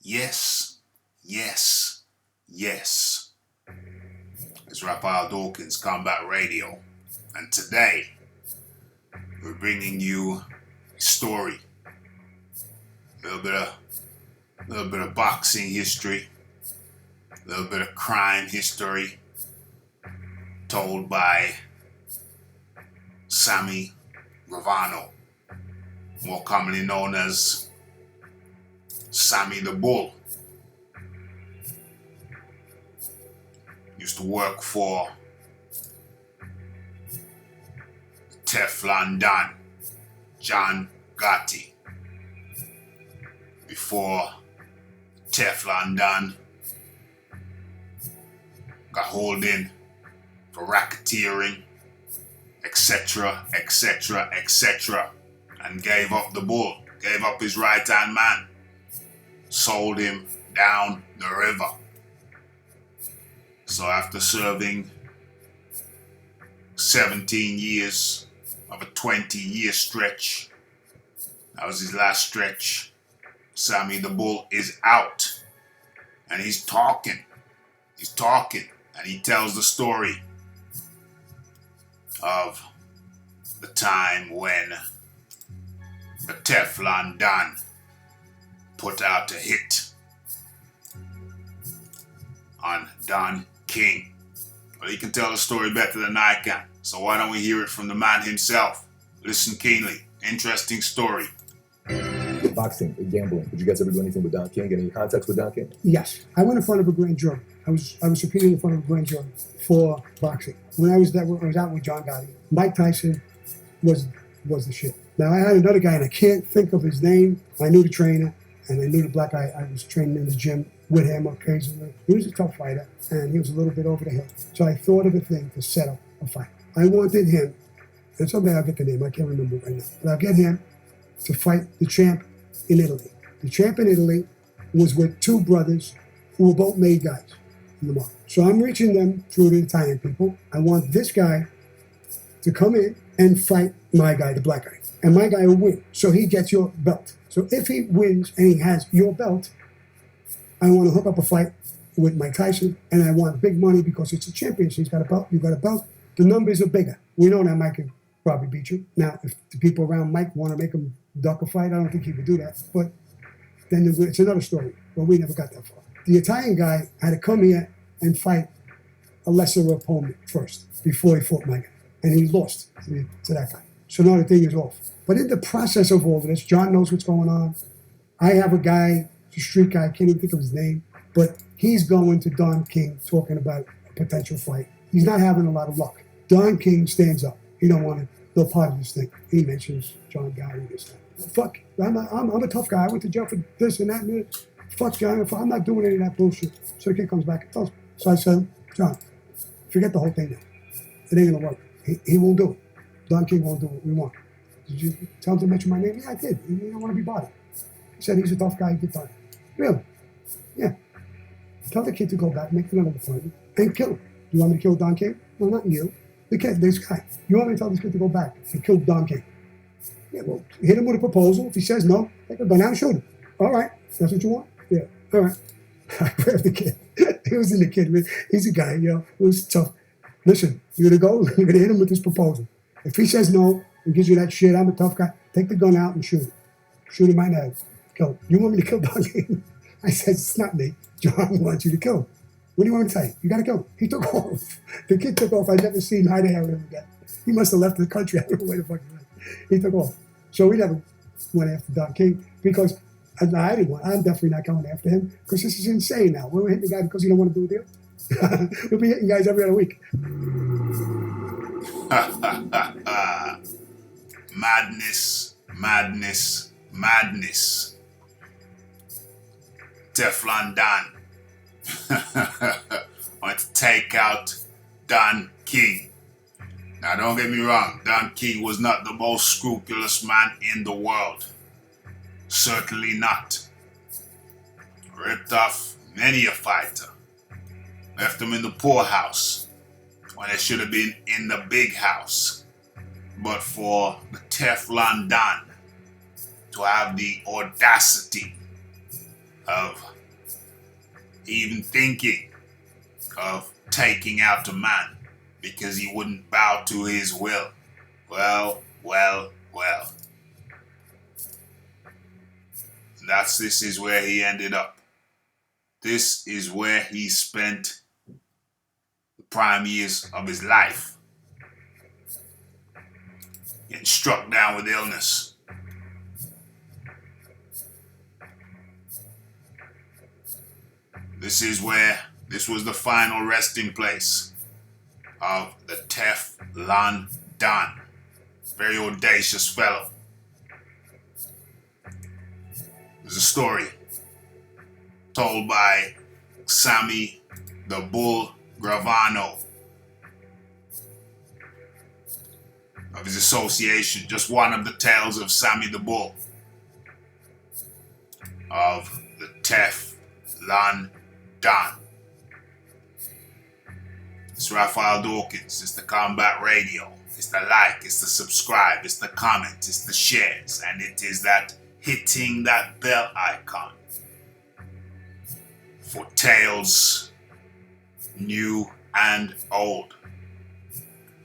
Yes, yes, yes. It's Raphael Dawkins, Combat Radio. And today, we're bringing you a story. A little bit of boxing history. A little bit of crime history. Told by Sammy Gravano, more commonly known as Sammy the Bull. Used to work for Teflon Don, John Gotti. Before Teflon Don got hauled in for racketeering, etc., etc., etc., and gave up the bull, gave up his right-hand man, sold him down the river. So after serving 17 years of a 20-year stretch, that was his last stretch, Sammy the Bull is out. And he's talking, and he tells the story of the time when the Teflon Don put out a hit on Don King. Well, he can tell the story better than I can, so why don't we hear it from the man himself? Listen keenly. Interesting story. Boxing and gambling. Did you guys ever do anything with Don King? Any contacts with Don King? Yes. I went in front of a grand jury. I was subpoenaed in front of a grand jury for boxing. When I was out with John Gotti. Mike Tyson was the shit. Now I had another guy, and I can't think of his name. I knew the trainer, and I knew the black guy. I was training in the gym with him occasionally. He was a tough fighter, and he was a little bit over the hill. So I thought of a thing to set up a fight. I wanted him, and someday I'll get the name. I can't remember right now. But I'll get him to fight the champ in Italy. The champ in Italy was with two brothers who were both made guys in the market. So I'm reaching them through the Italian people. I want this guy to come in and fight my guy, the black guy. And my guy will win. So he gets your belt. So if he wins and he has your belt, I want to hook up a fight with Mike Tyson, and I want big money because it's a championship. He's got a belt, you got a belt. The numbers are bigger. We know that Mike can probably beat you. Now, if the people around Mike want to make him duck a fight, I don't think he would do that. But then it's another story. But we never got that far. The Italian guy had to come here and fight a lesser opponent first before he fought my guy. And he lost to that guy. So now the thing is off. But in the process of all of this, John knows what's going on. I have a guy, the street guy, I can't even think of his name, but he's going to Don King talking about a potential fight. He's not having a lot of luck. Don King stands up. He don't want no part of this thing. He mentions John Gotti, this thing. Fuck, I'm a tough guy. I went to jail for this and that. And that. Fuck John, I'm not doing any of that bullshit. So the kid comes back and tells me. So I said, John, forget the whole thing now. It ain't gonna work. He won't do it. Don King won't do what we want. Did you tell him to mention my name? Yeah, I did. He don't want to be bothered. He said he's a tough guy, get done. Really? Yeah. Tell the kid to go back, make another appointment, and kill him. You want me to kill Don King? No, not you. The kid, this guy. You want me to tell this kid to go back and kill Don King? Yeah, well, hit him with a proposal. If he says no, take a gun out and shoot him. All right. That's what you want? Yeah. All right. I grabbed the kid. He was in the kid. He's a guy, it was tough. Listen, you're going to go, you're going to hit him with this proposal. If he says no and gives you that shit, I'm a tough guy, take the gun out and shoot him. Shoot him right in the head. Kill him. You want me to kill Don King? I said, it's not me. John wants you to kill him. What do you want me to tell you? You got to kill him. He took off. The kid took off. I'd never seen him hide a ever again. He must have left the country. I don't know where the fuck he went. He took off. So we never went after Don King because I didn't want. I'm definitely not going after him because this is insane now. We're hitting the guy because he don't want to do a deal. We'll be hitting guys every other week. Madness, madness, madness. Teflon Don wanted to take out Don King. Now don't get me wrong, Don King was not the most scrupulous man in the world. Certainly not. Ripped off many a fighter. Left them in the poorhouse when they should have been in the big house. But for the Teflon Don to have the audacity of even thinking of taking out a man because he wouldn't bow to his will. Well. This is where he ended up. This is where he spent the prime years of his life. Getting struck down with illness. This was the final resting place of the Teflon Don. Very audacious fellow. There's a story told by Sammy the Bull Gravano of his association, just one of the tales of Sammy the Bull, of the Teflon Don. It's Raphael Dawkins, it's the Combat Radio, it's the like, it's the subscribe, it's the comment, it's the shares, and it is that hitting that bell icon for tales new and old,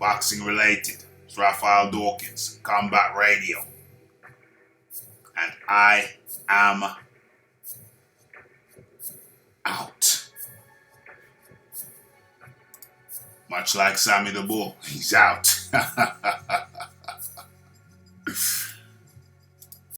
boxing related. It's Raphael Dawkins, Combat Radio, and I am out. Much like Sammy the Bull, he's out.